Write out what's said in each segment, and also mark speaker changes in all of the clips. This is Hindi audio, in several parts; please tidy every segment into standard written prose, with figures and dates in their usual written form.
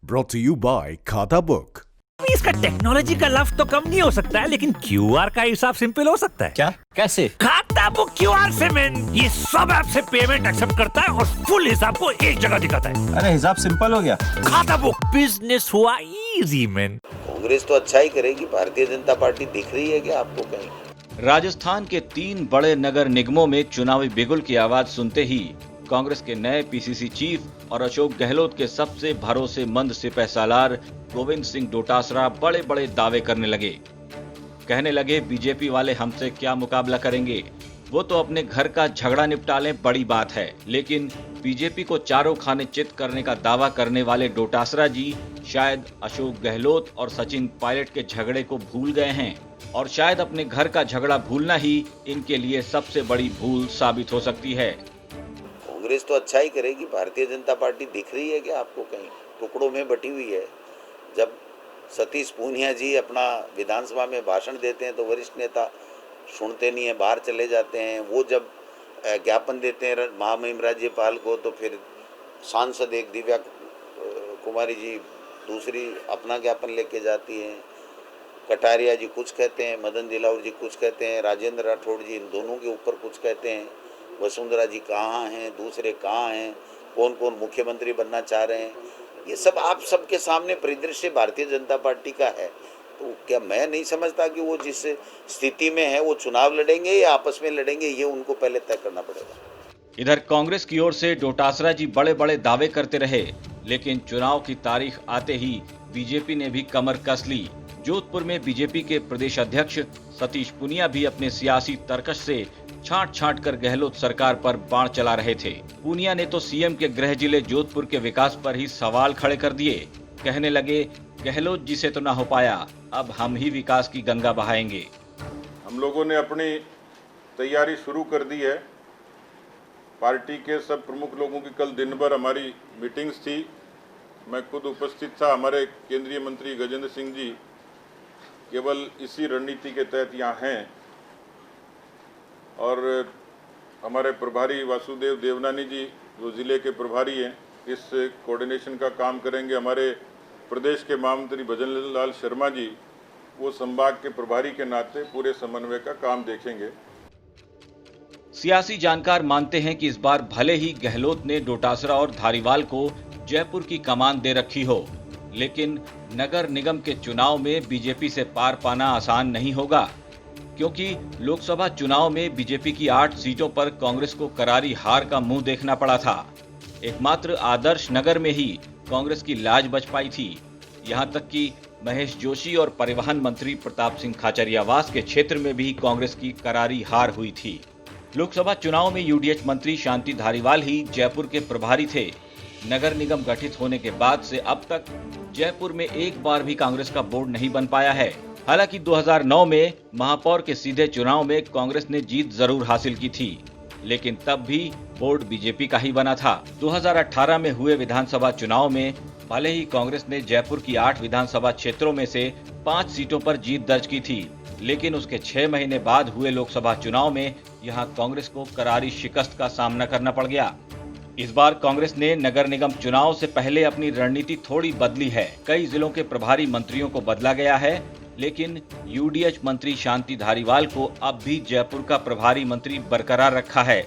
Speaker 1: Brought to you by खाता बुक।
Speaker 2: इसका टेक्नोलॉजी का लफ्ज तो कम नहीं हो सकता है, लेकिन क्यूआर का हिसाब सिंपल हो सकता है।
Speaker 3: क्या? कैसे?
Speaker 2: खाता बुक क्यूआर से मैन, ये सब ऐप से पेमेंट एक्सेप्ट करता है और फुल हिसाब को एक जगह दिखाता है।
Speaker 3: अरे हिसाब सिंपल हो गया।
Speaker 2: खाता बुक बिजनेस हुआ इजी मैन।
Speaker 4: कांग्रेस तो अच्छा ही करेगी, भारतीय जनता पार्टी दिख रही है क्या आपको कहीं?
Speaker 5: राजस्थान के 3 बड़े नगर निगमों में चुनावी बिगुल की आवाज सुनते ही कांग्रेस के नए पीसीसी चीफ और अशोक गहलोत के सबसे भरोसेमंद सिपह सालार गोविंद सिंह डोटासरा बड़े बड़े दावे करने लगे। कहने लगे बीजेपी वाले हमसे क्या मुकाबला करेंगे, वो तो अपने घर का झगड़ा निपटा लें, बड़ी बात है। लेकिन बीजेपी को चारों खाने चित करने का दावा करने वाले डोटासरा जी शायद अशोक गहलोत और सचिन पायलट के झगड़े को भूल गए हैं, और शायद अपने घर का झगड़ा भूलना ही इनके लिए सबसे बड़ी भूल साबित हो सकती है।
Speaker 4: कांग्रेस तो अच्छा ही करेगी, भारतीय जनता पार्टी दिख रही है क्या आपको कहीं? टुकड़ों में बटी हुई है। जब सतीश पूनिया जी अपना विधानसभा में भाषण देते हैं तो वरिष्ठ नेता सुनते नहीं है, बाहर चले जाते हैं। वो जब ज्ञापन देते हैं महामहिम राज्यपाल को तो फिर सांसद एक दिव्या कुमारी जी दूसरी अपना ज्ञापन लेके जाती हैं। कटारिया जी कुछ कहते हैं, मदन दिलावर जी कुछ कहते हैं, राजेंद्र राठौड़ जी इन दोनों के ऊपर कुछ कहते हैं। वसुंधरा जी कहाँ हैं, दूसरे कहाँ हैं, कौन कौन मुख्यमंत्री बनना चाह रहे हैं, ये सब आप सबके सामने परिदृश्य भारतीय जनता पार्टी का है। तो क्या मैं नहीं समझता कि वो जिस स्थिति में है वो चुनाव लड़ेंगे या आपस में लड़ेंगे, ये उनको पहले तय करना पड़ेगा।
Speaker 5: इधर कांग्रेस की ओर से डोटासरा जी बड़े बड़े दावे करते रहे, लेकिन चुनाव की तारीख आते ही बीजेपी ने भी कमर कस ली। जोधपुर में बीजेपी के प्रदेश अध्यक्ष सतीश पूनिया भी अपने सियासी तर्कश से छांट कर गहलोत सरकार पर बाण चला रहे थे। पूनिया ने तो सीएम के गृह जिले जोधपुर के विकास पर ही सवाल खड़े कर दिए। कहने लगे गहलोत जी से तो ना हो पाया, अब हम ही विकास की गंगा बहाएंगे।
Speaker 6: हम लोगों ने अपनी तैयारी शुरू कर दी है। पार्टी के सब प्रमुख लोगों की कल दिन भर हमारी मीटिंग्स थी, मैं खुद उपस्थित था। हमारे केंद्रीय मंत्री गजेंद्र सिंह जी केवल इसी रणनीति के तहत यहाँ हैं, और हमारे प्रभारी वासुदेव देवनानी जी जो ज़िले के प्रभारी हैं इस कोऑर्डिनेशन का काम करेंगे। हमारे प्रदेश के महामंत्री भजन लाल शर्मा जी वो संभाग के प्रभारी के नाते पूरे समन्वय का काम देखेंगे।
Speaker 5: सियासी जानकार मानते हैं कि इस बार भले ही गहलोत ने डोटासरा और धारीवाल को जयपुर की कमान दे रखी हो, लेकिन नगर निगम के चुनाव में बीजेपी से पार पाना आसान नहीं होगा, क्योंकि लोकसभा चुनाव में बीजेपी की 8 सीटों पर कांग्रेस को करारी हार का मुंह देखना पड़ा था। एकमात्र आदर्श नगर में ही कांग्रेस की लाज बच पाई थी। यहां तक कि महेश जोशी और परिवहन मंत्री प्रताप सिंह खाचरियावास के क्षेत्र में भी कांग्रेस की करारी हार हुई थी। लोकसभा चुनाव में यूडीएच मंत्री शांति धारीवाल ही जयपुर के प्रभारी थे। नगर निगम गठित होने के बाद से अब तक जयपुर में एक बार भी कांग्रेस का बोर्ड नहीं बन पाया है। हालांकि 2009 में महापौर के सीधे चुनाव में कांग्रेस ने जीत जरूर हासिल की थी, लेकिन तब भी बोर्ड बीजेपी का ही बना था। 2018 में हुए विधानसभा चुनाव में भले ही कांग्रेस ने जयपुर की 8 विधानसभा क्षेत्रों में से 5 सीटों पर जीत दर्ज की थी, लेकिन उसके 6 महीने बाद हुए लोकसभा चुनाव में यहां कांग्रेस को करारी शिकस्त का सामना करना पड़ गया। इस बार कांग्रेस ने नगर निगम चुनाव से पहले अपनी रणनीति थोड़ी बदली है। कई जिलों के प्रभारी मंत्रियों को बदला गया है, लेकिन यूडीएच मंत्री शांति धारीवाल को अब भी जयपुर का प्रभारी मंत्री बरकरार रखा है।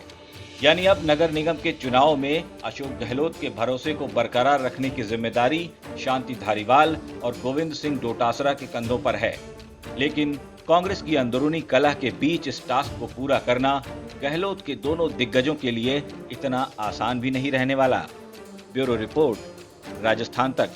Speaker 5: यानी अब नगर निगम के चुनाव में अशोक गहलोत के भरोसे को बरकरार रखने की जिम्मेदारी शांति धारीवाल और गोविंद सिंह डोटासरा के कंधों पर है। लेकिन कांग्रेस की अंदरूनी कलह के बीच इस टास्क को पूरा करना गहलोत के दोनों दिग्गजों के लिए इतना आसान भी नहीं रहने वाला। ब्यूरो रिपोर्ट, राजस्थान तक।